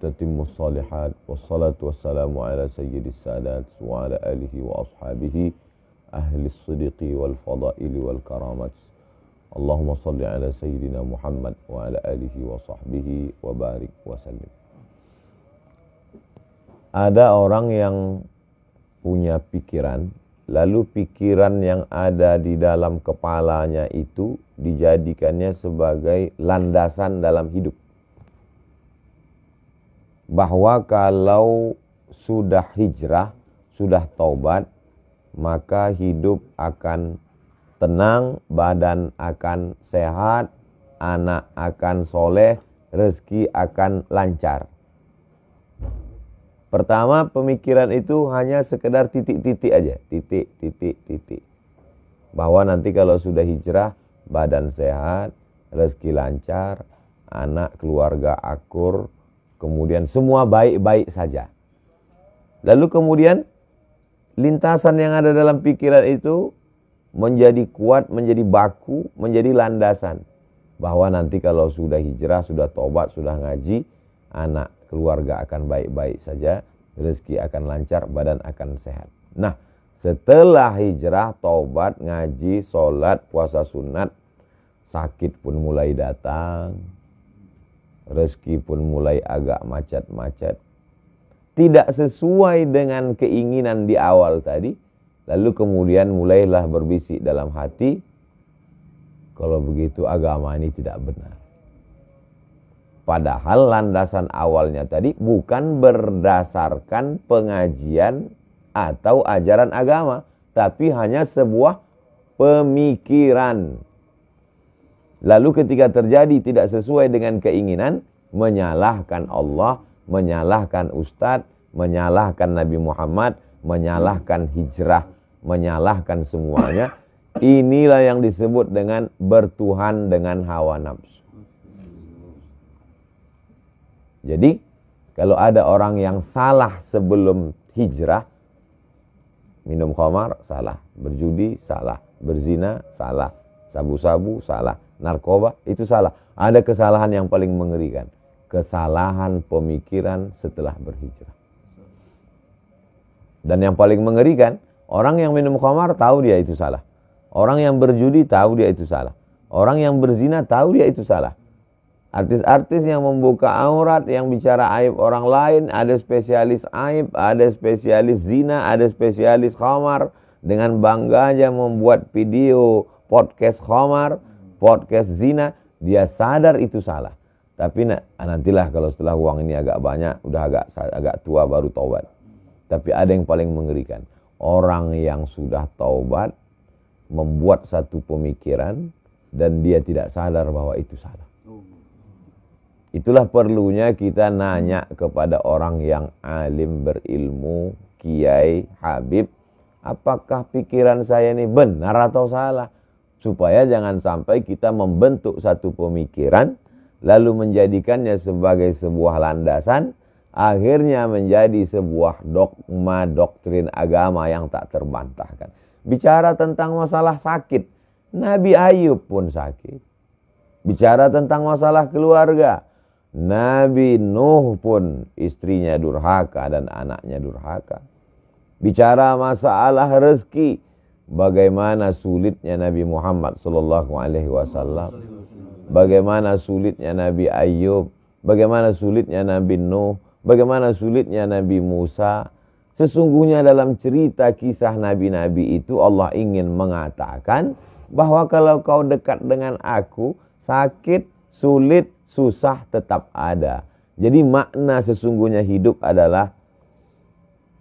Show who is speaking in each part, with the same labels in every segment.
Speaker 1: tatimmus salihat wassalatu wassalamu ala sayyidis sadat wa ala alihi wa ashabihi ahli siddiqi wal fadaili wal karamat. Allahumma salli ala sayyidina Muhammad wa ala alihi wa sahbihi wa barik wa sallim. Ada orang yang punya pikiran, lalu pikiran yang ada di dalam kepalanya itu dijadikannya sebagai landasan dalam hidup. Bahwa kalau sudah hijrah, sudah taubat, maka hidup akan tenang, badan akan sehat, anak akan soleh, rezeki akan lancar. Pertama, pemikiran itu hanya sekedar titik-titik aja, titik. Bahwa nanti kalau sudah hijrah, badan sehat, rezeki lancar, anak keluarga akur, kemudian semua baik-baik saja. Lalu kemudian lintasan yang ada dalam pikiran itu menjadi kuat, menjadi baku, menjadi landasan. Bahwa nanti kalau sudah hijrah, sudah tobat, sudah ngaji, anak keluarga akan baik-baik saja, rezeki akan lancar, badan akan sehat. Nah, setelah hijrah, tobat, ngaji, sholat, puasa sunat, sakit pun mulai datang, rezeki pun mulai agak macet-macet. Tidak sesuai dengan keinginan di awal tadi. Lalu kemudian mulailah berbisik dalam hati, kalau begitu agama ini tidak benar. Padahal landasan awalnya tadi bukan berdasarkan pengajian atau ajaran agama, tapi hanya sebuah pemikiran. Lalu ketika terjadi tidak sesuai dengan keinginan, menyalahkan Allah, menyalahkan ustadz, menyalahkan Nabi Muhammad, menyalahkan hijrah, menyalahkan semuanya. Inilah yang disebut dengan bertuhan dengan hawa nafsu. Jadi, kalau ada orang yang salah sebelum hijrah, minum khamar, salah. Berjudi, salah. Berzina, salah. Sabu-sabu, salah. Narkoba, itu salah. Ada kesalahan yang paling mengerikan. Kesalahan pemikiran setelah berhijrah. Dan yang paling mengerikan, orang yang minum khamar tahu dia itu salah. Orang yang berjudi tahu dia itu salah. Orang yang berzina tahu dia itu salah. Artis-artis yang membuka aurat, yang bicara aib orang lain, ada spesialis aib, ada spesialis zina, ada spesialis khamar, dengan bangganya membuat video podcast khamar, podcast zina, dia sadar itu salah. Tapi nantilah kalau setelah uang ini agak banyak, udah agak tua baru taubat. Tapi ada yang paling mengerikan. Orang yang sudah taubat membuat satu pemikiran dan dia tidak sadar bahwa itu salah. Itulah perlunya kita nanya kepada orang yang alim, berilmu, kiai, habib, apakah pikiran saya ini benar atau salah? Supaya jangan sampai kita membentuk satu pemikiran, lalu menjadikannya sebagai sebuah landasan, akhirnya menjadi sebuah dogma, doktrin agama yang tak terbantahkan. Bicara tentang masalah sakit, Nabi Ayub pun sakit. Bicara tentang masalah keluarga, Nabi Nuh pun istrinya durhaka dan anaknya durhaka. Bicara masalah rezeki, bagaimana sulitnya Nabi Muhammad SAW, bagaimana sulitnya Nabi Ayub, bagaimana sulitnya Nabi Nuh, bagaimana sulitnya Nabi Musa. Sesungguhnya dalam cerita kisah nabi-nabi itu Allah ingin mengatakan bahwa kalau kau dekat dengan aku, sakit, sulit, susah tetap ada. Jadi makna sesungguhnya hidup adalah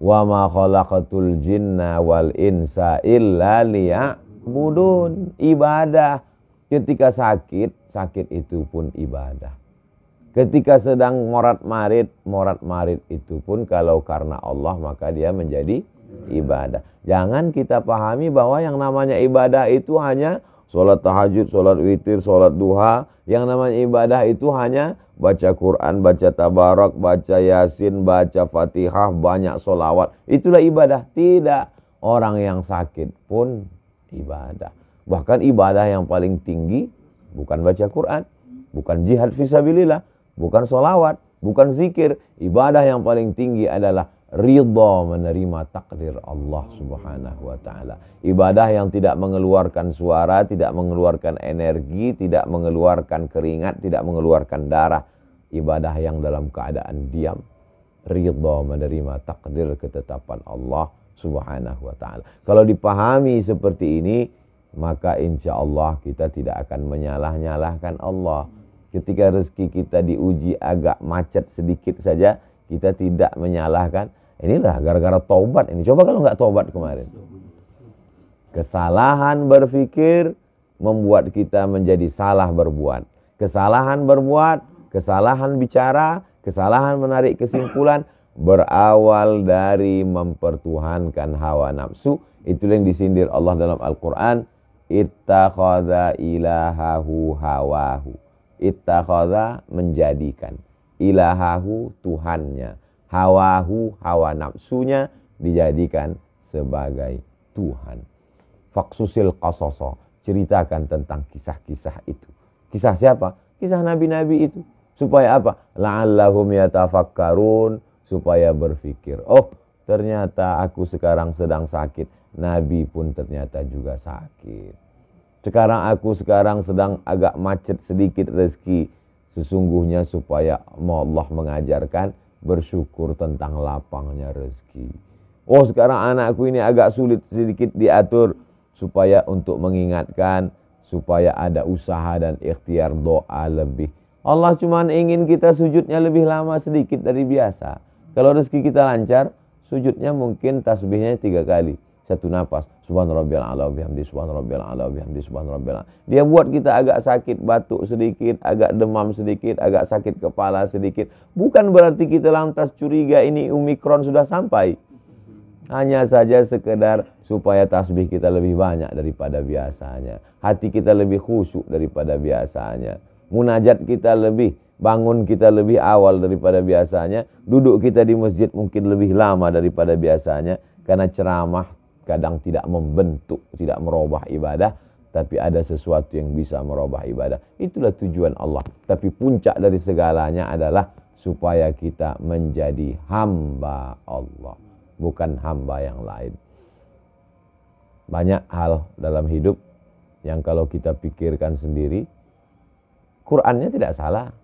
Speaker 1: wa ma khalaqatul jinna wal insa illa liya'budun. Ibadah. Ketika sakit itu pun ibadah. Ketika sedang morat-marit itu pun kalau karena Allah maka dia menjadi ibadah. Jangan kita pahami bahwa yang namanya ibadah itu hanya sholat tahajud, sholat witir, sholat duha. Yang namanya ibadah itu hanya baca Quran, baca tabarak, baca yasin, baca fatihah, banyak sholawat. Itulah ibadah. Tidak. Orang yang sakit pun ibadah. Bahkan ibadah yang paling tinggi bukan baca Quran, bukan jihad fisabilillah, bukan sholawat, bukan zikir. Ibadah yang paling tinggi adalah ridha menerima takdir Allah subhanahu wa ta'ala. Ibadah yang tidak mengeluarkan suara, tidak mengeluarkan energi, tidak mengeluarkan keringat, tidak mengeluarkan darah. Ibadah yang dalam keadaan diam, ridha menerima takdir ketetapan Allah subhanahu wa ta'ala. Kalau dipahami seperti ini, maka insya Allah kita tidak akan menyalah-nyalahkan Allah. Ketika rezeki kita diuji agak macet sedikit saja, kita tidak menyalahkan. Inilah gara-gara taubat ini. Coba kalau nggak taubat kemarin. Kesalahan berpikir membuat kita menjadi salah berbuat. Kesalahan berbuat, kesalahan bicara, kesalahan menarik kesimpulan berawal dari mempertuhankan hawa nafsu. Itulah yang disindir Allah dalam Al-Quran. Ittakhadha ilahahu hawahu. Ittakhadha menjadikan. Ilahahu Tuhannya. Hawahu, hawa nafsunya dijadikan sebagai Tuhan. Faksusil qasoso, ceritakan tentang kisah-kisah itu. Kisah siapa? Kisah nabi-nabi itu. Supaya apa? La'allahum yatafakkarun, supaya berpikir. Oh, ternyata aku sekarang sedang sakit. Nabi pun ternyata juga sakit. Aku sekarang sedang agak macet sedikit rezeki. Sesungguhnya supaya Allah mengajarkan bersyukur tentang lapangnya rezeki. Oh, sekarang anakku ini agak sulit sedikit diatur, supaya untuk mengingatkan, supaya ada usaha dan ikhtiar doa lebih. Allah cuma ingin kita sujudnya lebih lama sedikit dari biasa. Kalau rezeki kita lancar, sujudnya mungkin tasbihnya 3 kali. 1 nafas. Subhanarabbiyal a'la wa bihamdi, subhanarabbiyal a'la wa bihamdi, subhanarabbiyal a'la. Dia buat kita agak sakit batuk sedikit, agak demam sedikit, agak sakit kepala sedikit. Bukan berarti kita lantas curiga ini Omikron sudah sampai. Hanya saja sekedar supaya tasbih kita lebih banyak daripada biasanya. Hati kita lebih khusyuk daripada biasanya. Munajat kita lebih, bangun kita lebih awal daripada biasanya. Duduk kita di masjid mungkin lebih lama daripada biasanya. Karena ceramah kadang tidak membentuk, tidak merubah ibadah, tapi ada sesuatu yang bisa merubah ibadah. Itulah tujuan Allah. Tapi puncak dari segalanya adalah supaya kita menjadi hamba Allah, bukan hamba yang lain. Banyak hal dalam hidup yang kalau kita pikirkan sendiri, Qur'annya tidak salah,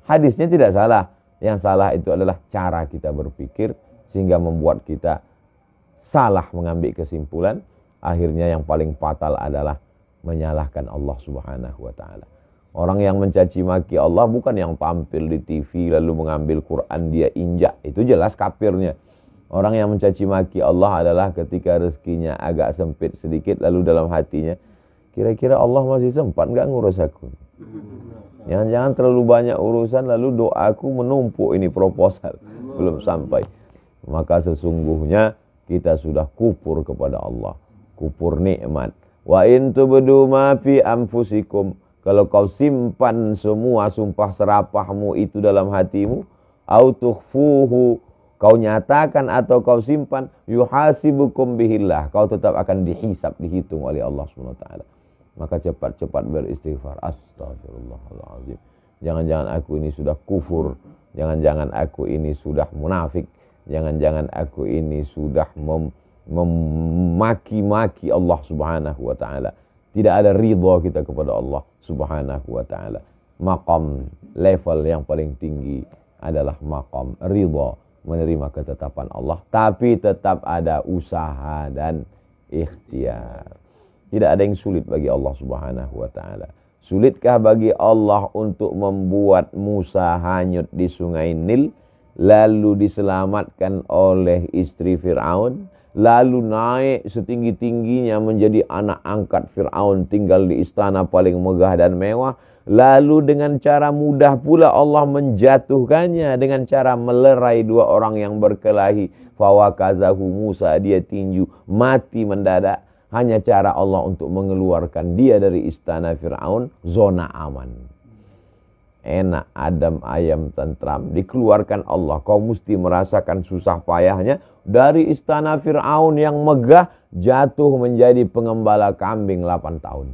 Speaker 1: hadisnya tidak salah. Yang salah itu adalah cara kita berpikir, sehingga membuat kita salah mengambil kesimpulan. Akhirnya yang paling fatal adalah menyalahkan Allah subhanahu wa ta'ala. Orang yang mencaci maki Allah bukan yang tampil di TV lalu mengambil Quran dia injak. Itu jelas kafirnya. Orang yang mencaci maki Allah adalah ketika rezekinya agak sempit sedikit, lalu dalam hatinya, kira-kira Allah masih sempat nggak ngurus aku? Jangan-jangan terlalu banyak urusan lalu doaku menumpuk, ini proposal belum sampai. Maka sesungguhnya kita sudah kufur kepada Allah, kufur nikmat. Wa in tubdu ma fi anfusikum, kalau kau simpan semua sumpah serapahmu itu dalam hatimu, au tukhfuhu, kau nyatakan atau kau simpan, yuhasibukum bihillah, kau tetap akan dihisab, dihitung oleh Allah Subhanahu wa taala. Maka cepat-cepat beristighfar. Astagfirullahaladzim. Jangan-jangan aku ini sudah kufur, jangan-jangan aku ini sudah munafik, jangan-jangan aku ini sudah memaki-maki Allah subhanahu wa ta'ala. Tidak ada ridha kita kepada Allah subhanahu wa ta'ala. Maqam level yang paling tinggi adalah maqam ridha, menerima ketetapan Allah. Tapi tetap ada usaha dan ikhtiar. Tidak ada yang sulit bagi Allah subhanahu wa ta'ala. Sulitkah bagi Allah untuk membuat Musa hanyut di sungai Nil, lalu diselamatkan oleh istri Fir'aun, lalu naik setinggi-tingginya menjadi anak angkat Fir'aun, tinggal di istana paling megah dan mewah, lalu dengan cara mudah pula Allah menjatuhkannya dengan cara melerai 2 orang yang berkelahi. Fawakazahu Musa, dia tinju, mati mendadak. Hanya cara Allah untuk mengeluarkan dia dari istana Fir'aun, zona aman. Enak, adem, ayam, tentram, dikeluarkan Allah. Kau mesti merasakan susah payahnya. Dari istana Fir'aun yang megah, jatuh menjadi pengembala kambing 8 tahun.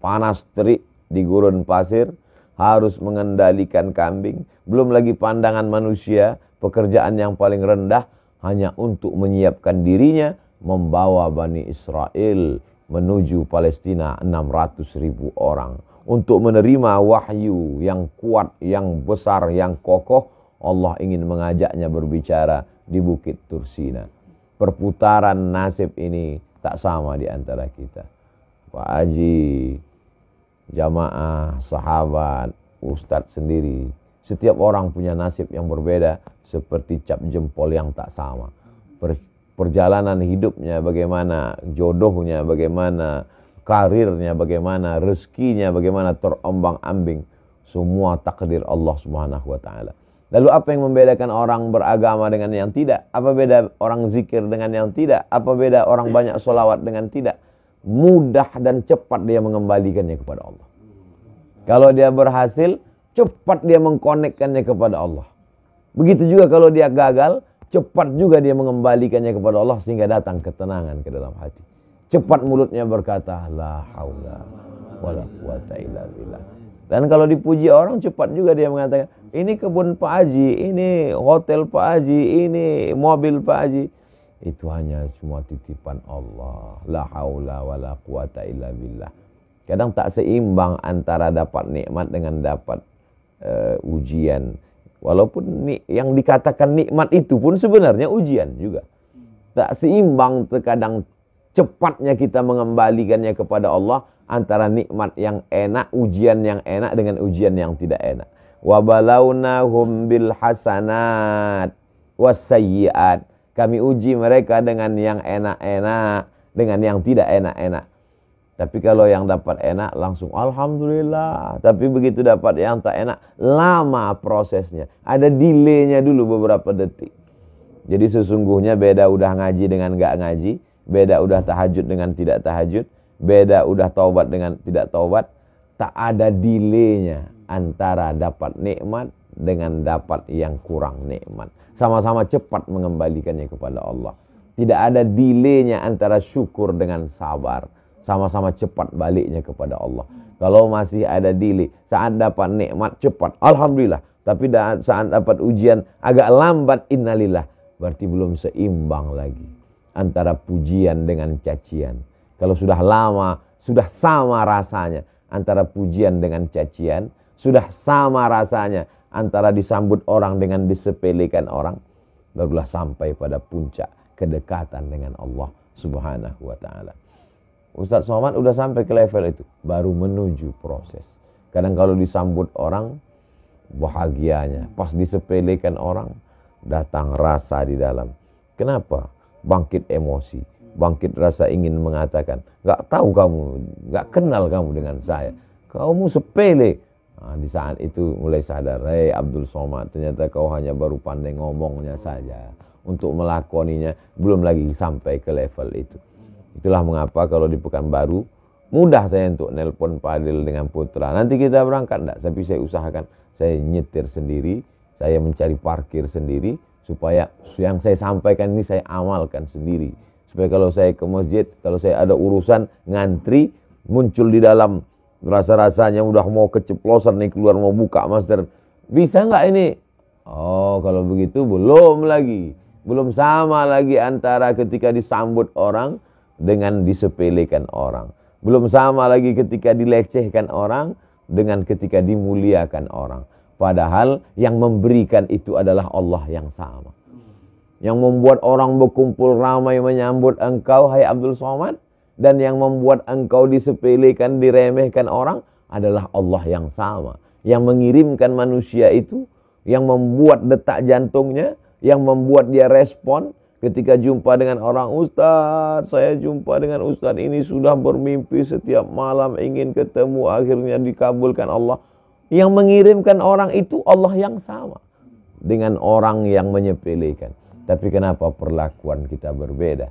Speaker 1: Panas terik di gurun pasir, harus mengendalikan kambing. Belum lagi pandangan manusia, pekerjaan yang paling rendah, hanya untuk menyiapkan dirinya, membawa Bani Israel menuju Palestina 600.000 orang. Untuk menerima wahyu yang kuat, yang besar, yang kokoh, Allah ingin mengajaknya berbicara di Bukit Tursina. Perputaran nasib ini tak sama di antara kita. Pak Haji, jamaah, sahabat, ustadz sendiri. Setiap orang punya nasib yang berbeda, seperti cap jempol yang tak sama. Perjalanan hidupnya bagaimana, jodohnya bagaimana, karirnya bagaimana, rezekinya bagaimana, terombang-ambing. Semua takdir Allah Subhanahu wa taala. Lalu apa yang membedakan orang beragama dengan yang tidak? Apa beda orang zikir dengan yang tidak? Apa beda orang banyak sholawat dengan tidak? Mudah dan cepat dia mengembalikannya kepada Allah. Kalau dia berhasil, cepat dia mengkonekkannya kepada Allah. Begitu juga kalau dia gagal, cepat juga dia mengembalikannya kepada Allah sehingga datang ketenangan ke dalam hati. Cepat mulutnya berkata, la haula wala quwata illa billah. Dan kalau dipuji orang, cepat juga dia mengatakan, ini kebun Pak Haji, ini hotel Pak Haji, ini mobil Pak Haji. Itu hanya semua titipan Allah. La haula wala quwata illa billah. Kadang tak seimbang antara dapat nikmat dengan dapat ujian. Walaupun yang dikatakan nikmat itu pun sebenarnya ujian juga. Tak seimbang terkadang cepatnya kita mengembalikannya kepada Allah antara nikmat yang enak, ujian yang enak dengan ujian yang tidak enak. Wa balawnahum bil hasanat wasayyiat. Kami uji mereka dengan yang enak-enak, dengan yang tidak enak-enak. Tapi kalau yang dapat enak langsung alhamdulillah. Tapi begitu dapat yang tak enak, lama prosesnya. Ada delaynya dulu beberapa detik. Jadi sesungguhnya beda udah ngaji dengan enggak ngaji, beda udah tahajud dengan tidak tahajud, beda udah taubat dengan tidak taubat. Tak ada delaynya antara dapat nikmat dengan dapat yang kurang nikmat. Sama-sama cepat mengembalikannya kepada Allah. Tidak ada delaynya antara syukur dengan sabar. Sama-sama cepat baliknya kepada Allah. Kalau masih ada delay, saat dapat nikmat cepat, alhamdulillah. Tapi saat dapat ujian agak lambat, innalillah. Berarti belum seimbang lagi antara pujian dengan cacian. Kalau sudah lama, sudah sama rasanya antara pujian dengan cacian, sudah sama rasanya antara disambut orang dengan disepelekan orang, barulah sampai pada puncak kedekatan dengan Allah Subhanahu wa taala. Ustadz Somad udah sampai ke level itu, baru menuju proses. Kadang kalau disambut orang, bahagianya. Pas disepelekan orang, datang rasa di dalam. Kenapa? Bangkit emosi, bangkit rasa ingin mengatakan, gak tahu kamu, gak kenal kamu dengan saya. Kamu sepele. Nah, di saat itu mulai sadar, hei Abdul Somad, ternyata kau hanya baru pandai ngomongnya saja. Untuk melakoninya, belum lagi sampai ke level itu. Itulah mengapa kalau di Pekanbaru, mudah saya untuk nelpon Pak Adil dengan Putra. Nanti kita berangkat enggak, tapi saya usahakan, saya nyetir sendiri, saya mencari parkir sendiri, supaya yang saya sampaikan ini saya amalkan sendiri. Supaya kalau saya ke masjid, kalau saya ada urusan, ngantri, muncul di dalam, rasa-rasanya udah mau keceplosan nih, keluar mau buka masker. Bisa enggak ini? Oh, kalau begitu belum lagi. Belum sama lagi antara ketika disambut orang, dengan disepelekan orang. Belum sama lagi ketika dilecehkan orang dengan ketika dimuliakan orang. Padahal yang memberikan itu adalah Allah yang sama. Yang membuat orang berkumpul ramai menyambut engkau, hai Abdul Somad, dan yang membuat engkau disepelekan, diremehkan orang adalah Allah yang sama. Yang mengirimkan manusia itu, yang membuat detak jantungnya, yang membuat dia respon ketika jumpa dengan orang, Ustaz, saya jumpa dengan Ustaz ini sudah bermimpi setiap malam ingin ketemu, akhirnya dikabulkan Allah. Yang mengirimkan orang itu Allah yang sama dengan orang yang menyepelekan. Tapi kenapa perlakuan kita berbeda?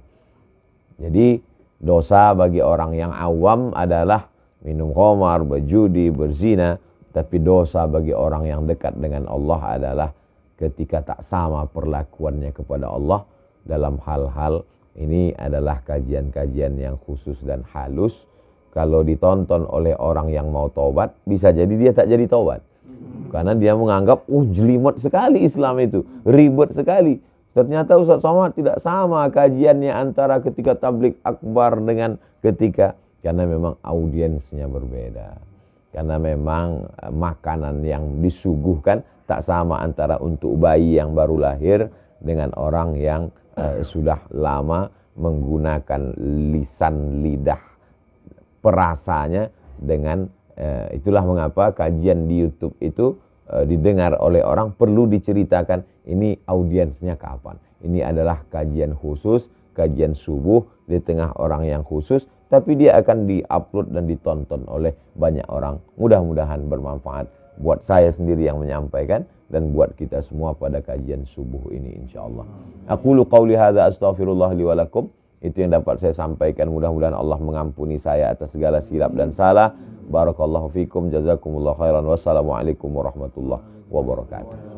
Speaker 1: Jadi dosa bagi orang yang awam adalah minum khamar, berjudi, berzina. Tapi dosa bagi orang yang dekat dengan Allah adalah ketika tak sama perlakuannya kepada Allah dalam hal-hal ini. Adalah kajian-kajian yang khusus dan halus. Kalau ditonton oleh orang yang mau taubat, bisa jadi dia tak jadi taubat. Karena dia menganggap, jelimet sekali Islam itu, ribet sekali. Ternyata Ustaz Somad tidak sama kajiannya antara ketika tablik akbar dengan ketika, karena memang audiensnya berbeda. Karena memang makanan yang disuguhkan tak sama antara untuk bayi yang baru lahir dengan orang yang sudah lama menggunakan lisan lidah perasanya dengan itulah mengapa kajian di YouTube itu didengar oleh orang perlu diceritakan ini audiensnya kapan. Ini adalah kajian khusus, kajian subuh di tengah orang yang khusus, tapi dia akan diupload dan ditonton oleh banyak orang. Mudah-mudahan bermanfaat buat saya sendiri yang menyampaikan dan buat kita semua pada kajian subuh ini insyaallah. Aqulu qauli hadza astaghfirullah li wa lakum. Itu yang dapat saya sampaikan. Mudah-mudahan Allah mengampuni saya atas segala silap dan salah. Barakallahu fikum, jazakumullah khairan. Wassalamualaikum warahmatullahi wabarakatuh.